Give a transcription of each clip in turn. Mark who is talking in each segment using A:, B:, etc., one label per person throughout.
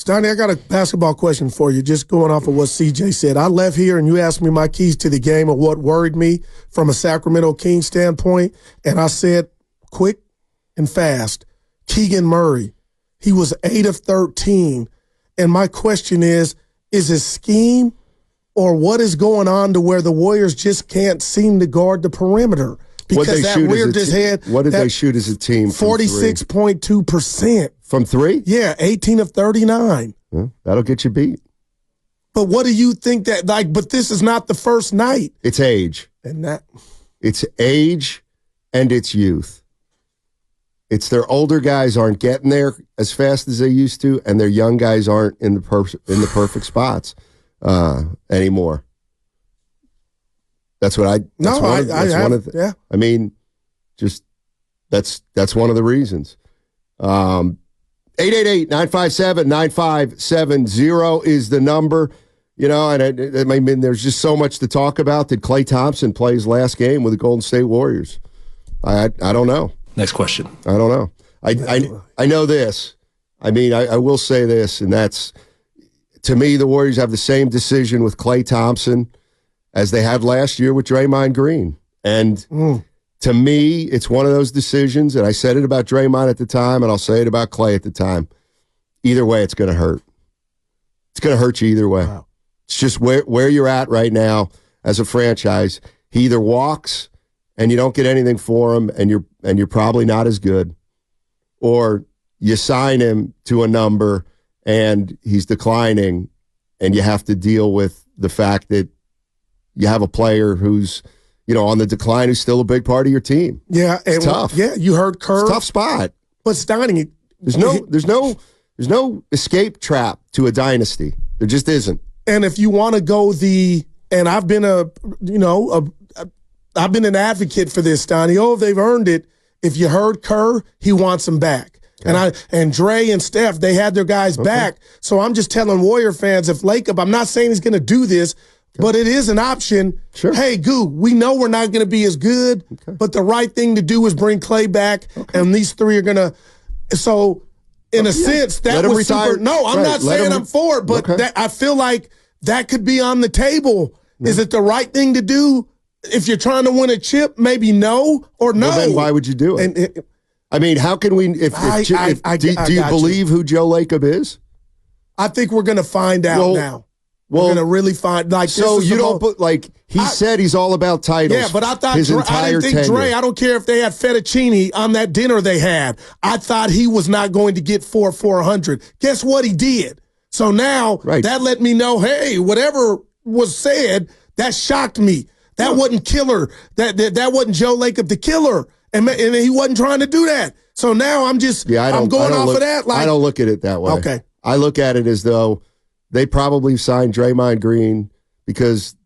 A: Steiny, I got a basketball question for you, just going off of what CJ said. I left here and you asked me my keys to the game of what worried me from a Sacramento Kings standpoint, and I said quick and fast, Keegan Murray. He was 8 of 13, and my question is it scheme or what is going on to where the Warriors just can't seem to guard the perimeter? Because that reared his head.
B: What did they shoot as a team?
A: 46.2%.
B: From three?
A: Yeah, 18 of 39.
B: Well, that'll get you beat.
A: But what do you think that, but this is not the first night.
B: It's age. It's age and it's youth. It's their older guys aren't getting there as fast as they used to, and their young guys aren't in the perfect spots anymore. That's what I. I mean, just that's one of the reasons. 888-957-9570 is the number. You know, and I mean, there's just so much to talk about. Did Klay Thompson play his last game with the Golden State Warriors? I don't know.
C: Next question.
B: I don't know. I know this. I mean, I will say this, and that's, to me, the Warriors have the same decision with Klay Thompson as they had last year with Draymond Green. And to me, it's one of those decisions, and I said it about Draymond at the time, and I'll say it about Klay at the time. Either way, it's going to hurt. It's going to hurt you either way. Wow. It's just where you're at right now as a franchise. He either walks and you don't get anything for him, and you're probably not as good, or you sign him to a number and he's declining, and you have to deal with the fact that you have a player who's, you know, on the decline, who's still a big part of your team.
A: Yeah,
B: it's tough.
A: Yeah, you heard Kerr.
B: It's a tough spot.
A: But Steiny,
B: there's no escape trap to a dynasty. There just isn't.
A: And if you want to go and I've been I've been an advocate for this, Steiny. Oh, they've earned it. If you heard Kerr, he wants them back. Yeah. And Dre and Steph, they had their guys back. So I'm just telling Warrior fans, if Lacob, I'm not saying he's going to do this, but it is an option.
B: Sure.
A: Hey, Goo, we know we're not going to be as good, but the right thing to do is bring Klay back, and these three are going to. So, in a sense, that was super. No, I'm not saying I'm for it, but I feel like that could be on the table. Yeah. Is it the right thing to do? If you're trying to win a chip, maybe no or no.
B: Well, then why would you do it? I mean, how can we? Do you believe who Joe Lacob is?
A: I think we're going to find out now. We're going to really find
B: So
A: this
B: you don't put he said he's all about titles.
A: Yeah, but I thought
B: his entire
A: I didn't think
B: tenure.
A: Dre. I don't care if they had fettuccine on that dinner they had. I thought he was not going to get 400. Guess what he did? So now that let me know. Hey, whatever was said, that shocked me. That wasn't killer. That wasn't Joe Lacob the killer, and he wasn't trying to do that. So now I'm just I'm going off of that.
B: I don't look at it that way.
A: Okay,
B: I look at it as though they probably signed Draymond Green because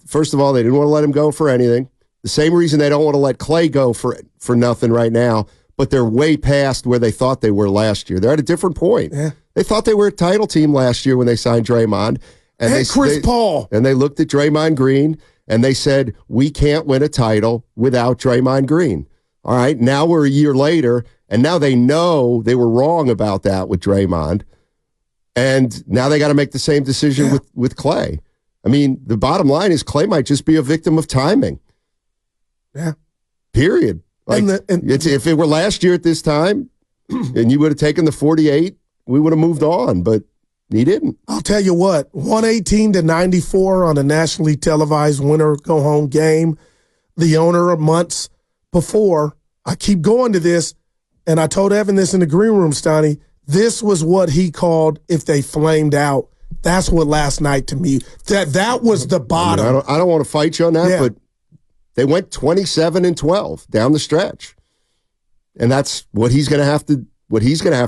B: first of all, they didn't want to let him go for anything. The same reason they don't want to let Klay go for nothing right now, but they're way past where they thought they were last year. They're at a different point. Yeah. They thought they were a title team last year when they signed Draymond. And
A: Chris Paul.
B: And they looked at Draymond Green and they said, we can't win a title without Draymond Green. All right, now we're a year later, and now they know they were wrong about that with Draymond. And now they got to make the same decision with Klay. I mean, the bottom line is Klay might just be a victim of timing.
A: Yeah.
B: Period. Like, if it were last year at this time, and you would have taken the 48, we would have moved on, but he didn't.
A: I'll tell you what, 118-94 on a nationally televised winner-go-home game. The owner months before, I keep going to this, and I told Evan this in the green room, Steiny, this was what he called if they flamed out. That's what last night to me, that was the bottom.
B: I don't want to fight you on that, but they went 27-12 down the stretch. And that's what he's going to have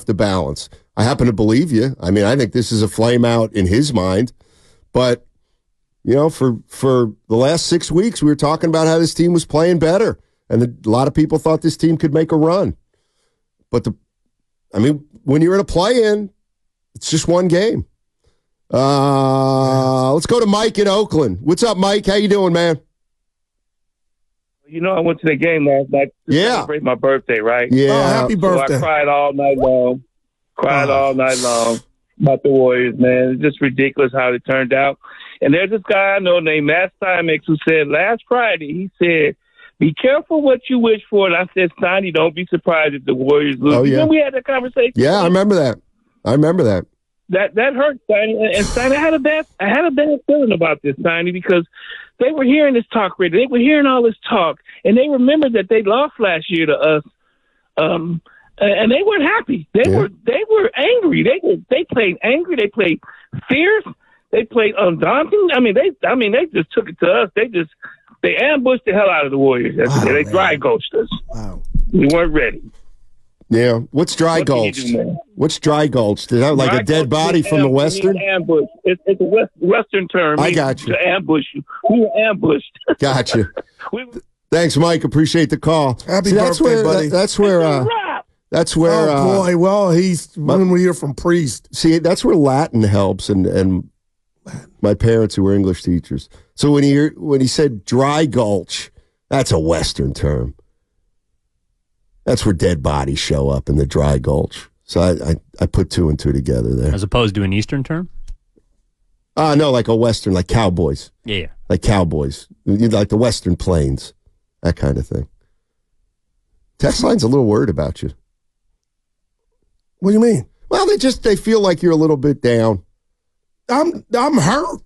B: to balance. I happen to believe you. I mean, I think this is a flame out in his mind. But, you know, for the last 6 weeks, we were talking about how this team was playing better. And a lot of people thought this team could make a run. But, when you're in a play-in, it's just one game. Let's go to Mike in Oakland. What's up, Mike? How you doing, man?
D: You know, I went to the game last night to celebrate my birthday, right?
B: Yeah.
A: Oh, happy birthday.
D: So I cried all night long. about the Warriors, man. It's just ridiculous how it turned out. And there's this guy I know named Matt Simex who said last Friday, he said, be careful what you wish for. And I said, Steiny, don't be surprised if the Warriors lose.
B: Oh, yeah.
D: Remember we had that conversation?
B: Yeah, I remember that.
D: That hurt, Steiny. And Steiny, I had a bad feeling about this, Steiny, because they were hearing this talk radio. They were hearing all this talk, and they remembered that they lost last year to us. And they weren't happy. They were angry. They played angry. They played fierce. They played undaunted. I mean, they just took it to us. They ambushed the hell out of the Warriors. They dry gulched us. Wow. We weren't ready.
B: Yeah. What's dry gulched? What's dry gulched? Is that like a dead body from the Western?
D: Ambush. It's a Western term.
B: I got you.
D: To ambush you. We were ambushed.
B: Gotcha. Thanks, Mike. Appreciate the call.
A: Happy birthday, buddy.
B: That's where.
A: Oh boy. Well, he's when we hear from Priest.
B: See, that's where Latin helps, and my parents who were English teachers. So when he said dry gulch, that's a Western term. That's where dead bodies show up in the dry gulch. So I put two and two together there.
C: As opposed to an Eastern term?
B: No, like a Western, like cowboys.
C: Yeah.
B: Like cowboys. Like the Western Plains. That kind of thing. Text line's a little worried about you.
A: What do you mean?
B: Well, they feel like you're a little bit down.
A: I'm hurt.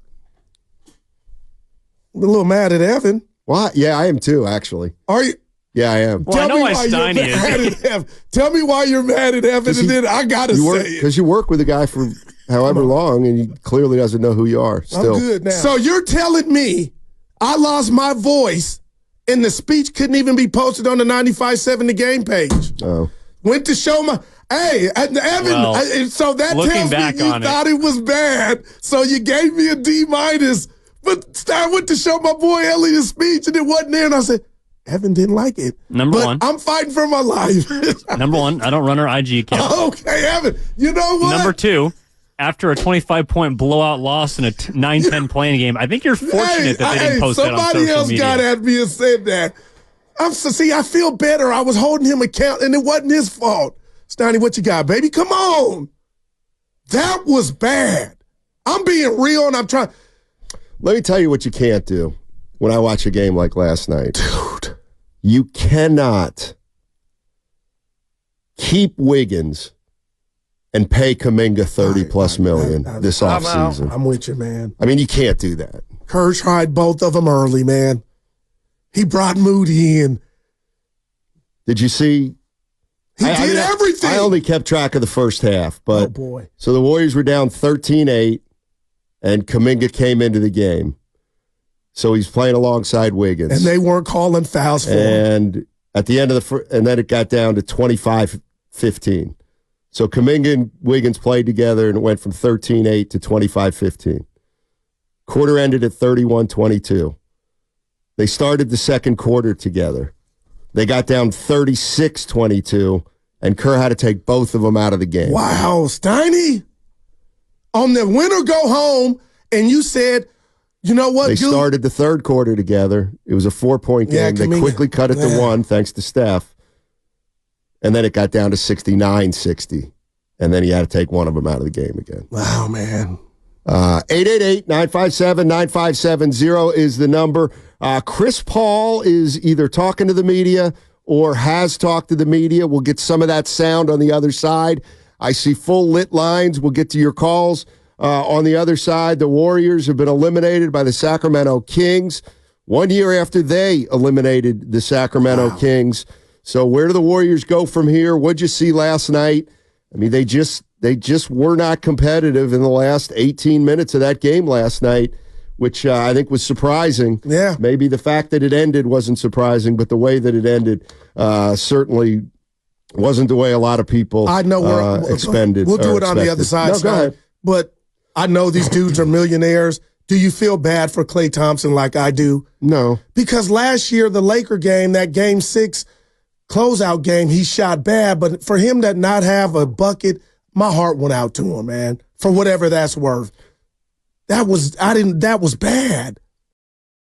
A: I'm a little mad at Evan.
B: Why? Yeah, I am too, actually.
A: Are you?
B: Yeah, I am.
C: Well, I know why Steiny is.
A: Tell me why you're mad at Evan, and then I got to say it.
B: Because you work with a guy for however long, and he clearly doesn't know who you are still.
A: I'm good now. So you're telling me I lost my voice, and the speech couldn't even be posted on the 95.7 The Game page?
B: Oh.
A: Went to show my... Hey, Evan, so that tells me you thought it was bad, so you gave me a D-. But I went to show my boy Elliot's speech, and it wasn't there, and I said... Evan didn't like it.
C: Number one.
A: I'm fighting for my life.
C: Number one, I don't run our IG account.
A: Okay, Evan. You know what?
C: Number two, after a 25-point blowout loss in a 9-10 playing game, I think you're fortunate that they didn't post that on social media.
A: Somebody else got at me and said that. I feel better. I was holding him account, and it wasn't his fault. Steiny, what you got, baby? Come on. That was bad. I'm being real, and I'm trying.
B: Let me tell you what you can't do when I watch a game like last night. Dude. You cannot keep Wiggins and pay Kuminga $30+ million this offseason.
A: I'm with you, man.
B: I mean, you can't do that.
A: Kirsch hired both of them early, man. He brought Moody in.
B: Did you see?
A: He did everything.
B: I only kept track of the first half. But,
A: oh, boy.
B: So the Warriors were down 13-8, and Kuminga came into the game. So he's playing alongside Wiggins.
A: And they weren't calling fouls for him.
B: And at the end of and then it got down to 25-15. So Kuminga and Wiggins played together, and it went from 13-8 to 25-15. Quarter ended at 31-22. They started the second quarter together. They got down 36-22, and Kerr had to take both of them out of the game.
A: Wow, Steiny. On the win or go home, and you said, you know what,
B: They started the third quarter together. It was a 4-point game. They quickly cut it to 1, thanks to Steph. And then it got down to 69-60. And then he had to take one of them out of the game again.
A: Wow, man.
B: 888-957-9570 is the number. Chris Paul is either talking to the media or has talked to the media. We'll get some of that sound on the other side. I see full lit lines. We'll get to your calls. On the other side, the Warriors have been eliminated by the Sacramento Kings 1 year after they eliminated the Sacramento Kings. So where do the Warriors go from here? What'd you see last night? I mean, they just were not competitive in the last 18 minutes of that game last night, which I think was surprising.
A: Yeah.
B: Maybe the fact that it ended wasn't surprising, but the way that it ended certainly wasn't the way a lot of people expended.
A: We'll do it on the other side.
B: No, go ahead.
A: But I know these dudes are millionaires. Do you feel bad for Klay Thompson like I do?
B: No.
A: Because last year, the Laker game, that Game 6 closeout game, he shot bad. But for him to not have a bucket, my heart went out to him, man, for whatever that's worth. That was bad.